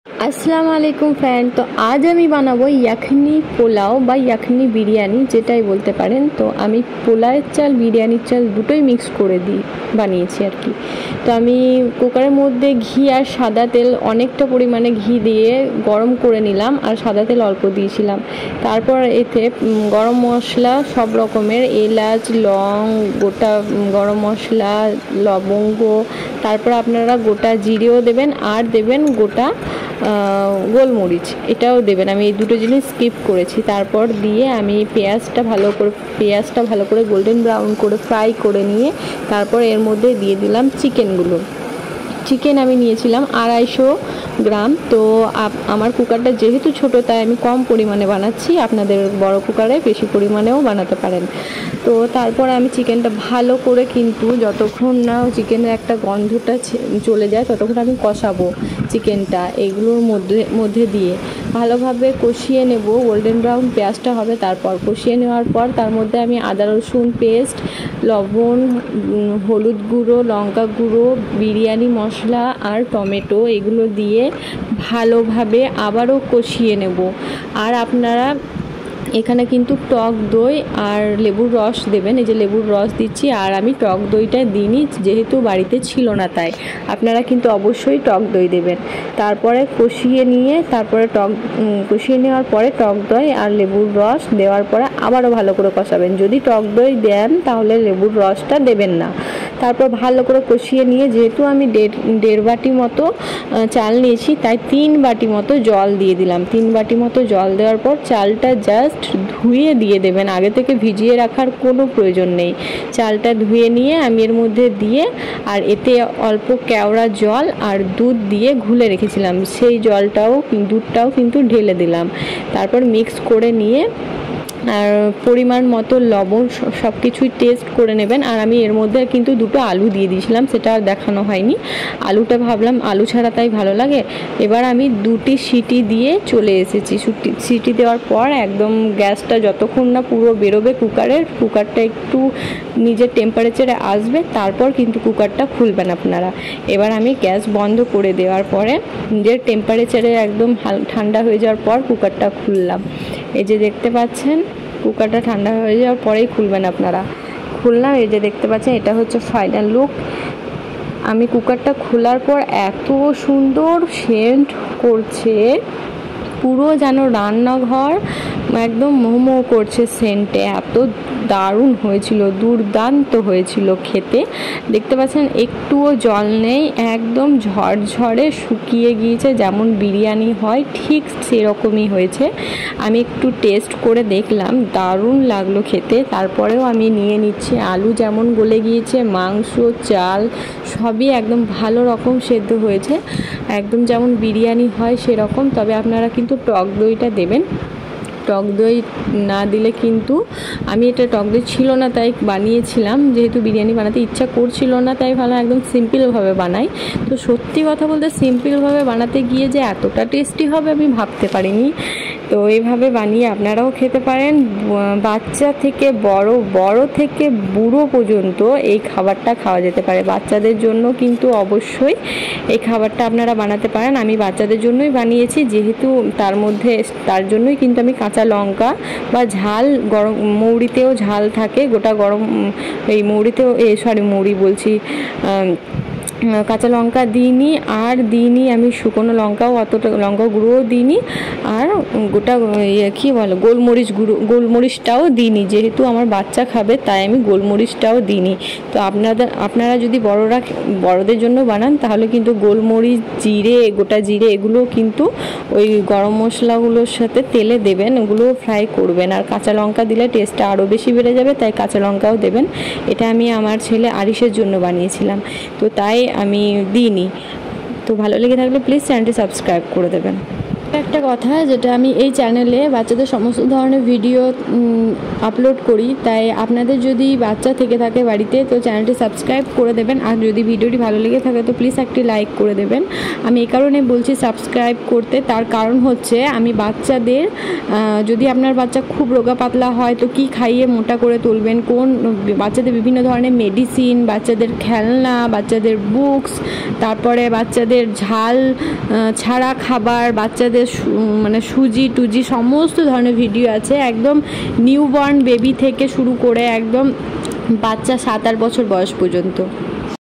আসসালামু আলাইকুম ফ্রেন্ড। তো আজ আমি বানাবো ইয়াখনি পোলাও বা ইয়াখনি বিরিয়ানি, যেটাই বলতে পারেন। তো আমি পোলাওয়ের চাল বিরিয়ানির চাল দুটোই মিক্স করে বানিয়েছি আর কি। তো আমি কুকারের মধ্যে ঘি আর সাদা তেল অনেকটা পরিমাণে ঘি দিয়ে গরম করে নিলাম, আর সাদা তেল অল্প দিয়েছিলাম। তারপর এতে গরম মশলা সব রকমের, এলাচ, লং, গোটা গরম মশলা, লবঙ্গ, তারপর আপনারা গোটা জিরেও দেবেন আর দেবেন গোটা গোলমরিচ, এটাও দেবেন। আমি এই দুটো জিনিস স্কিপ করেছি। তারপর দিয়ে আমি পেঁয়াজটা ভালো করে গোল্ডেন ব্রাউন করে ফ্রাই করে নিয়ে তারপর এর মধ্যে দিয়ে দিলাম চিকেন আমি নিয়েছিলাম 250 গ্রাম। তো আমার কুকারটা যেহেতু ছোট, তাই আমি কম পরিমাণে বানাচ্ছি, আপনাদের বড় কুকারে বেশি পরিমাণেও বানাতে পারেন। তো তারপর আমি চিকেনটা ভালো করে, কিন্তু যতক্ষণ না চিকেনের একটা গন্ধটা চলে যায় ততক্ষণ আমি কষাবো চিকেনটা এগুলোর মধ্যে দিয়ে ভালোভাবে কষিয়ে নেব। গোল্ডেন ব্রাউন পেঁয়াজটা হবে, তারপর কষিয়ে নেওয়ার পর তার মধ্যে আমি আদা রসুন পেস্ট, লবণ, হলুদ গুঁড়ো, লঙ্কা গুঁড়ো, বিরিয়ানি মশলা আর টমেটো এগুলো দিয়ে ভালোভাবে আবারও কষিয়ে নেব। আর আপনারা এখানে কিন্তু টক দই আর লেবুর রস দেবেন। এই যে লেবুর রস দিচ্ছি, আর আমি টক দইটা দিইনি যেহেতু বাড়িতে ছিল না, তাই আপনারা কিন্তু অবশ্যই টক দই দেবেন। তারপরে কষিয়ে নেওয়ার পরে টক দই আর লেবুর রস দেওয়ার পরে আবারও ভালো করে কষাবেন। যদি টক দই দেন তাহলে লেবুর রসটা দেবেন না। তারপর ভালো করে কষিয়ে নিয়ে, যেহেতু আমি দেড় বাটি মতো চাল নিয়েছি, তাই 3 বাটি মতো জল দিয়ে দিলাম। 3 বাটি মতো জল দেওয়ার পর চালটা জাস্ট ধুয়ে দিয়ে দেবেন, আগে থেকে ভিজিয়ে রাখার কোনো প্রয়োজন নেই। চালটা ধুয়ে নিয়ে আমি এর মধ্যে দিয়ে, আর এতে অল্প কেওড়া জল আর দুধ দিয়ে ঘুলে রেখেছিলাম, সেই দুধটাও কিন্তু ঢেলে দিলাম। তারপর মিক্স করে নিয়ে আর পরিমাণ মতো লবণ সব কিছুই টেস্ট করে নেবেন। আর আমি এর মধ্যে কিন্তু 2টো আলু দিয়ে দিয়েছিলাম, সেটা আর দেখানো হয়নি। আলুটা ভাবলাম আলু ছাড়া তাই ভালো লাগে। এবার আমি 2টি সিটি দিয়ে চলে এসেছি। সিটি দেওয়ার পর একদম গ্যাসটা যতক্ষণ না পুরো বেরোবে কুকারটা একটু নিজের টেম্পারেচারে আসবে, তারপর কিন্তু কুকারটা খুলবেন আপনারা। এবার আমি গ্যাস বন্ধ করে দেওয়ার পরে নিজের টেম্পারেচারে একদম ঠান্ডা হয়ে যাওয়ার পর কুকারটা খুললাম। এই যে দেখতে পাচ্ছেন, কুকারটা ঠান্ডা হয়ে যাওয়ার পরেই খুলবেন আপনারা। খুললাম, এই যে দেখতে পাচ্ছেন, এটা হচ্ছে ফাইনাল লুক। আমি কুকারটা খোলার পর এত সুন্দর সেন্ট করছে, পুরো যেন রান্নাঘর একদম মোমো করছে সেন্টে। এত দারুণ হয়েছিল, দুর্দান্ত হয়েছিল খেতে। দেখতে পাচ্ছেন একটুও জল নেই, একদম ঝরঝরে শুকিয়ে গিয়েছে, যেমন বিরিয়ানি হয় ঠিক সেরকমই হয়েছে। আমি একটু টেস্ট করে দেখলাম, দারুণ লাগলো খেতে। তারপরেও আমি নিয়ে নিচ্ছি। আলু যেমন গলে গিয়েছে, মাংস, চাল সবই একদম ভালো রকম সেদ্ধ হয়েছে, একদম যেমন বিরিয়ানি হয় সেরকম। তবে আপনারা কিন্তু টক দইটা দেবেন। টক দই না দিলে কিন্তু, আমি এটা টক দই ছিল না তাই বানিয়েছিলাম, যেহেতু বিরিয়ানি বানাতে ইচ্ছা করছিল না, তাই ভালো একদম সিম্পলভাবে বানাই। তো সত্যি কথা বলতে সিম্পলভাবে বানাতে গিয়ে যে এতটা টেস্টি হবে আমি ভাবতে পারিনি। তো এইভাবে বানিয়ে আপনারাও খেতে পারেন। বাচ্চা থেকে বড় থেকে বুড়ো পর্যন্ত এই খাবারটা খাওয়া যেতে পারে। বাচ্চাদের জন্য কিন্তু অবশ্যই এই খাবারটা আপনারা বানাতে পারেন। আমি বাচ্চাদের জন্যই বানিয়েছি, যেহেতু তার জন্যই কিন্তু আমি কাঁচা লঙ্কা বা ঝাল, গরম মৌরিতেও ঝাল থাকে, গোটা গরম এই মৌরিতেও মৌরি বলছি, কাঁচা লঙ্কা দিইনি, আর দিইনি আমি শুকনো লঙ্কাও, অতটা লঙ্কা গুঁড়োও দিইনি, আর গোটা গোলমরিচটাও দিইনি। যেহেতু আমার বাচ্চা খাবে তাই আমি গোলমরিচটাও দিইনি। তো আপনারা যদি বড়দের জন্য বানান তাহলে কিন্তু গোলমরিচ, গোটা জিরে এগুলো কিন্তু ওই গরম মশলাগুলোর সাথে তেলে দেবেন, ওগুলো ফ্রাই করবেন। আর কাঁচা লঙ্কা দিলে টেস্টটা আরও বেশি বেড়ে যাবে, তাই কাঁচা লঙ্কাও দেবেন। এটা আমি আমার ছেলে আরিশের জন্য বানিয়েছিলাম, তো তাই আমি দিইনি। তো ভালো লেগে থাকলে প্লিজ চ্যানেলটি সাবস্ক্রাইব করে দেবেন। একটা কথা যেটা আমি এই চ্যানেলে বাচ্চাদের সমস্ত ধরনের ভিডিও আপলোড করি, তাই আপনাদের যদি বাচ্চা থেকে থাকে বাড়িতে তো চ্যানেলটি সাবস্ক্রাইব করে দেবেন। আর যদি ভিডিওটি ভালো লেগে থাকে তো প্লিজ একটি লাইক করে দেবেন। আমি এই কারণে বলছি সাবস্ক্রাইব করতে, তার কারণ হচ্ছে আমি বাচ্চাদের যদি আপনার বাচ্চা খুব রোগা পাতলা হয় তো কি খাইয়ে মোটা করে তুলবেন, কোন বাচ্চাদের বিভিন্ন ধরনের মেডিসিন, বাচ্চাদের খেলনা, বাচ্চাদের বুকস, তারপরে বাচ্চাদের ঝাল ছাড়া খাবার, বাচ্চাদের মানে সুজি টুজি সমস্ত ধরনের ভিডিও আছে, একদম নিউবর্ন বেবি থেকে শুরু করে একদম বাচ্চা 7-8 বছর বয়স পর্যন্ত।